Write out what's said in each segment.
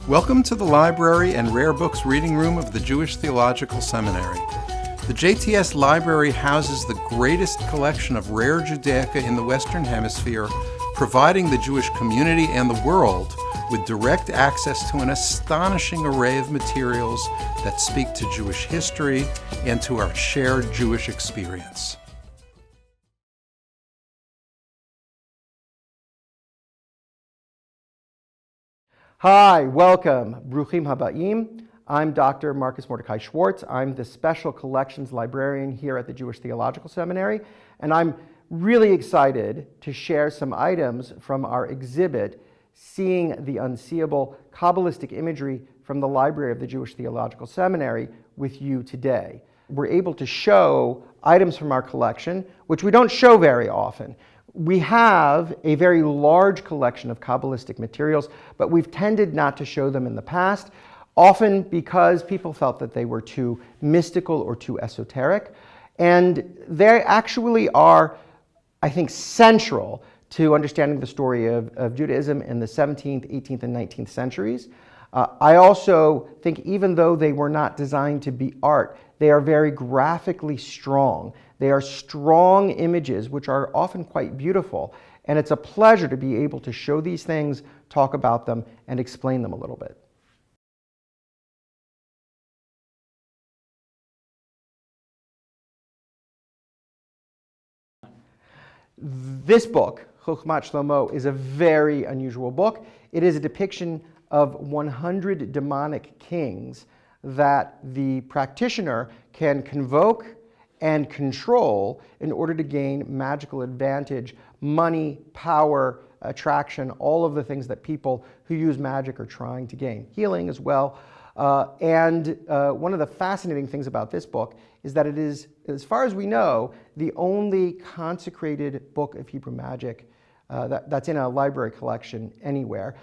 Welcome to the Library and Rare Books Reading Room of the Jewish Theological Seminary. The JTS Library houses the greatest collection of rare Judaica in the Western Hemisphere, providing the Jewish community and the world with direct access to an astonishing array of materials that speak to Jewish history and to our shared Jewish experience. Hi, welcome. Bruchim Habaim. I'm Dr. Marcus Mordecai Schwartz. I'm the Special Collections Librarian here at the Jewish Theological Seminary, and I'm really excited to share some items from our exhibit, Seeing the Unseeable, Kabbalistic Imagery from the Library of the Jewish Theological Seminary with you today. We're able to show items from our collection, which we don't show very often. We have a very large collection of Kabbalistic materials, but we've tended not to show them in the past, often because people felt that they were too mystical or too esoteric. And they actually are, I think, central to understanding the story of Judaism in the 17th, 18th, and 19th centuries. I also think even though they were not designed to be art, they are very graphically strong. They are strong images which are often quite beautiful, and it's a pleasure to be able to show these things, talk about them, and explain them a little bit. This book, Chokhmat Shlomo, is a very unusual book. It is a depiction of 100 demonic kings that the practitioner can convoke and control in order to gain magical advantage, money, power, attraction, all of the things that people who use magic are trying to gain. Healing as well. And one of the fascinating things about this book is that it is, as far as we know, the only consecrated book of Hebrew magic that's in a library collection anywhere.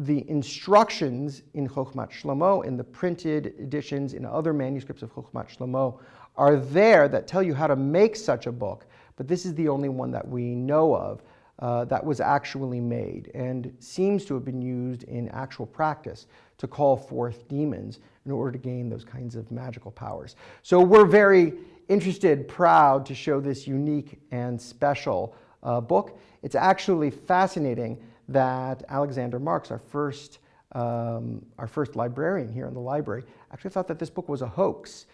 The instructions in Chokhmat Shlomo, in the printed editions, in other manuscripts of Chokhmat Shlomo, are there that tell you how to make such a book, but this is the only one that we know of that was actually made and seems to have been used in actual practice to call forth demons in order to gain those kinds of magical powers. So we're very interested, proud to show this unique and special book. It's actually fascinating that Alexander Marks, our first librarian here in the library, actually thought that this book was a hoax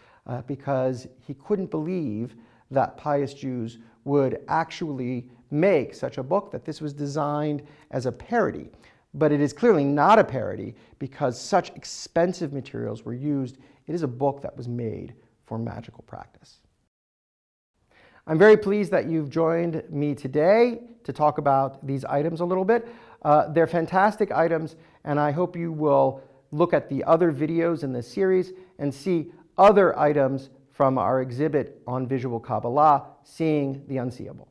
because he couldn't believe that pious Jews would actually make such a book, that this was designed as a parody. But it is clearly not a parody because such expensive materials were used. It is a book that was made for magical practice. I'm very pleased that you've joined me today to talk about these items a little bit. They're fantastic items, and I hope you will look at the other videos in this series and see other items from our exhibit on visual Kabbalah, Seeing the Unseeable.